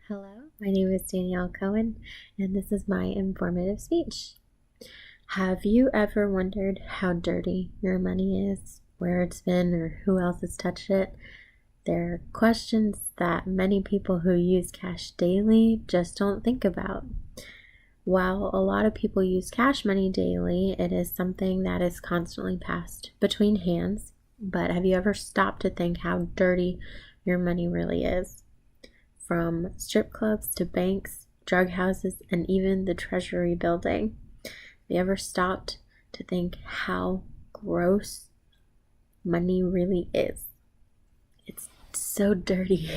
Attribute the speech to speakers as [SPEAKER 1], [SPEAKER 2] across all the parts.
[SPEAKER 1] Hello, my name is Danielle Cohen, and this is my informative speech. Have you ever wondered how dirty your money is, where it's been, or who else has touched it? They're questions that many people who use cash daily just don't think about. While a lot of people use cash money daily, it is something that is constantly passed between hands. But have you ever stopped to think how dirty your money really is? From strip clubs to banks, drug houses, and even the Treasury building. Have you ever stopped to think how gross money really is? It's so dirty.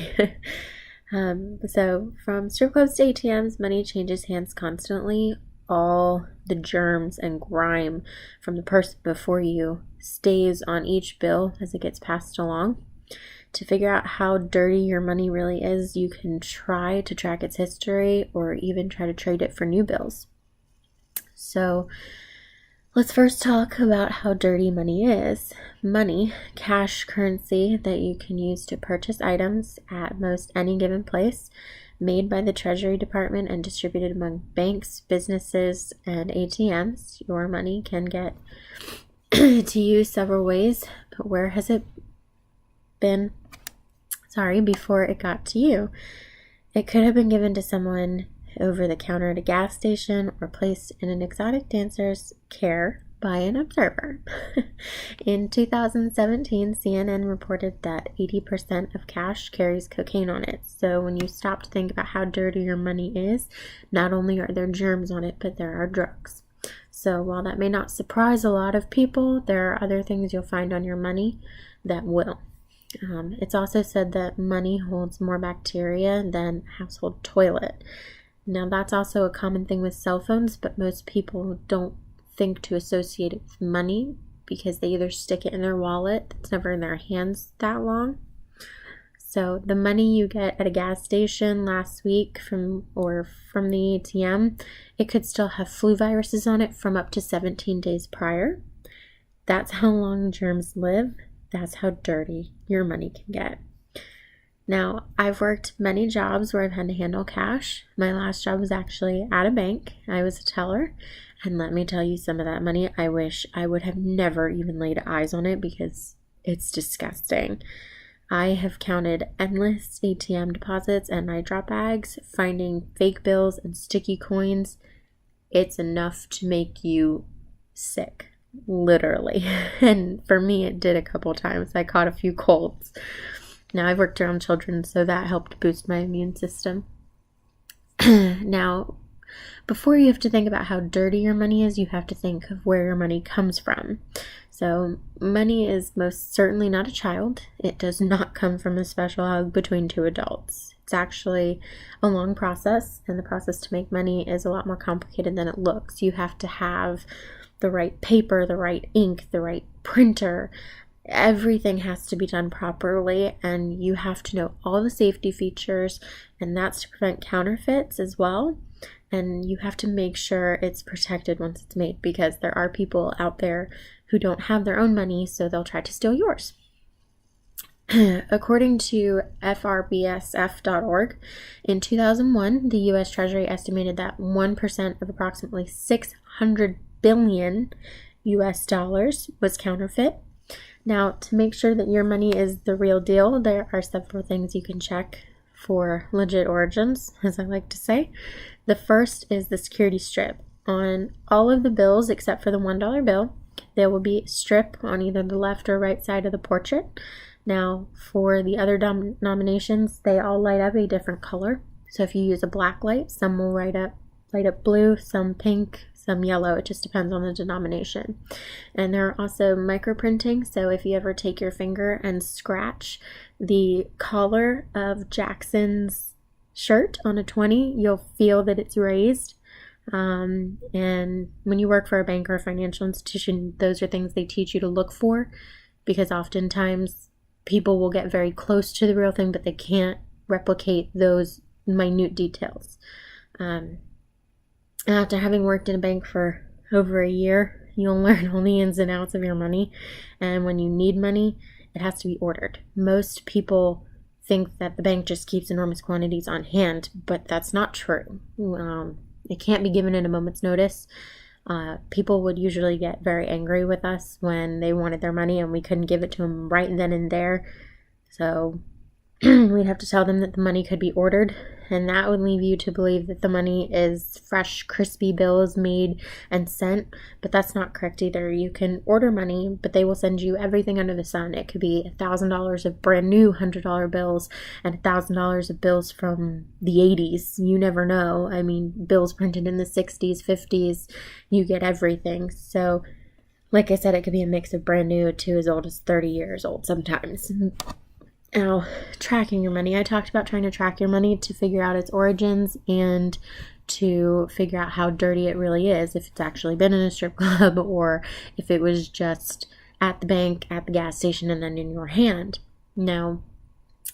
[SPEAKER 1] So from strip clubs to ATMs, money changes hands constantly. All the germs and grime from the person before you stays on each bill as it gets passed along. To figure out how dirty your money really is, you can try to track its history or even try to trade it for new bills. So let's first talk about how dirty money is. Money, cash currency that you can use to purchase items at most any given place, made by the Treasury Department and distributed among banks, businesses, and ATMs. Your money can get to use several ways, but where has it been before it got to you? It could have been given to someone over the counter at a gas station or placed in an exotic dancer's care by an observer. In 2017, CNN reported that 80% of cash carries cocaine on it. So when you stop to think about how dirty your money is, not only are there germs on it, but there are drugs. So while that may not surprise a lot of people, there are other things you'll find on your money that will. It's also said that money holds more bacteria than a household toilet. Now, that's also a common thing with cell phones, but most people don't think to associate it with money because they either stick it in their wallet that's never in their hands that long. So the money you get at a gas station last week from the ATM, it could still have flu viruses on it from up to 17 days prior. That's how long germs live. That's how dirty your money can get. Now, I've worked many jobs where I've had to handle cash. My last job was actually at a bank. I was a teller. And let me tell you, some of that money, I wish I would have never even laid eyes on it because it's disgusting. I have counted endless ATM deposits and my drop bags, finding fake bills and sticky coins. It's enough to make you sick. Literally. And for me, it did a couple times. I caught a few colds. Now, I've worked around children, so that helped boost my immune system. Now, before you have to think about how dirty your money is, you have to think of where your money comes from. So, money is most certainly not a child. It does not come from a special hug between two adults. It's actually a long process, and the process to make money is a lot more complicated than it looks. You have to have the right paper, the right ink, the right printer. Everything has to be done properly, and you have to know all the safety features, and that's to prevent counterfeits as well. And you have to make sure it's protected once it's made, because there are people out there who don't have their own money, so they'll try to steal yours. According to FRBSF.org, in 2001, the U.S. Treasury estimated that 1% of approximately 600 billion US dollars was counterfeit. Now, to make sure that your money is the real deal, there are several things you can check for legit origins, as I like to say. The first is the security strip. On all of the bills except for the $1 bill, there will be a strip on either the left or right side of the portrait. Now, for the other denominations, they all light up a different color. So if you use a black light, some will light up blue, some pink, some yellow. It just depends on the denomination. And there are also microprinting. So if you ever take your finger and scratch the collar of Jackson's shirt on a 20, you'll feel that it's raised. And when you work for a bank or a financial institution, those are things they teach you to look for, because oftentimes people will get very close to the real thing, but they can't replicate those minute details. After having worked in a bank for over a year, you'll learn all the ins and outs of your money. And when you need money, it has to be ordered. Most people think that the bank just keeps enormous quantities on hand, but that's not true. It can't be given in a moment's notice. People would usually get very angry with us when they wanted their money and we couldn't give it to them right then and there. So we'd have to tell them that the money could be ordered, and that would leave you to believe that the money is fresh, crispy bills made and sent, but that's not correct either. You can order money, but they will send you everything under the sun. It could be $1,000 of brand new $100 bills and $1,000 of bills from the 80s. You never know. I mean, bills printed in the 60s, 50s, you get everything. So, like I said, it could be a mix of brand new to as old as 30 years old sometimes. Now, tracking your money. I talked about trying to track your money to figure out its origins and to figure out how dirty it really is, if it's actually been in a strip club or if it was just at the bank, at the gas station, and then in your hand. Now,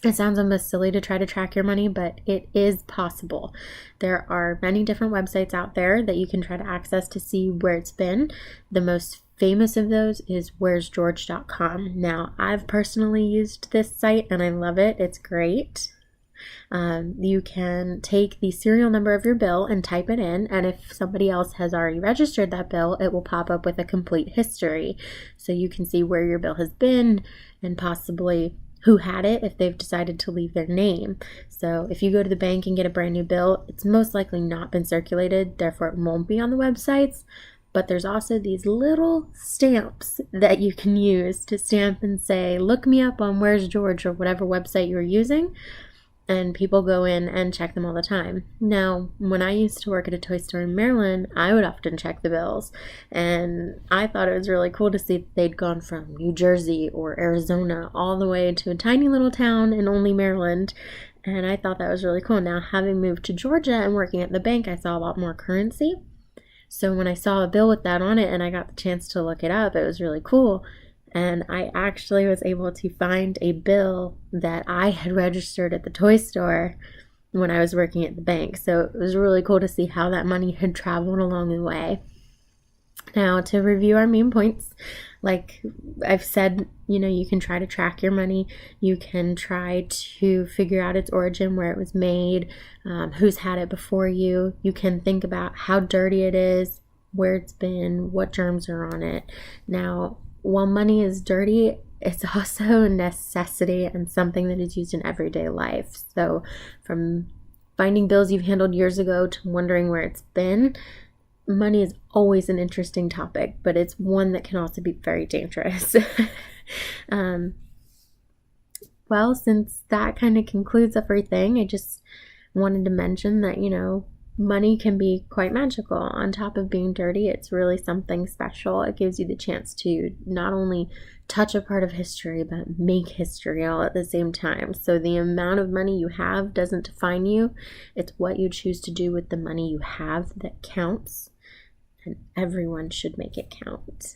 [SPEAKER 1] it sounds almost silly to try to track your money, but it is possible. There are many different websites out there that you can try to access to see where it's been. The most famous of those is where'sgeorge.com. Now, I've personally used this site and I love it. It's great. You can take the serial number of your bill and type it in, and if somebody else has already registered that bill, it will pop up with a complete history. So you can see where your bill has been and possibly who had it if they've decided to leave their name. So if you go to the bank and get a brand new bill, it's most likely not been circulated, therefore it won't be on the websites. But there's also these little stamps that you can use to stamp and say, look me up on Where's George or whatever website you're using. And people go in and check them all the time. Now, when I used to work at a toy store in Maryland, I would often check the bills. And I thought it was really cool to see that they'd gone from New Jersey or Arizona all the way to a tiny little town in only Maryland. And I thought that was really cool. Now, having moved to Georgia and working at the bank, I saw a lot more currency. So when I saw a bill with that on it and I got the chance to look it up, it was really cool. And I actually was able to find a bill that I had registered at the toy store when I was working at the bank. So it was really cool to see how that money had traveled along the way. Now, to review our main points, like I've said, you can try to track your money. You can try to figure out its origin, where it was made, who's had it before you. You can think about how dirty it is, where it's been, what germs are on it. Now, while money is dirty, it's also a necessity and something that is used in everyday life. So from finding bills you've handled years ago to wondering where it's been, money is always an interesting topic, but it's one that can also be very dangerous. Well, since that kind of concludes everything, I just wanted to mention that, money can be quite magical. On top of being dirty, it's really something special. It gives you the chance to not only touch a part of history, but make history all at the same time. So the amount of money you have doesn't define you. It's what you choose to do with the money you have that counts. And everyone should make it count.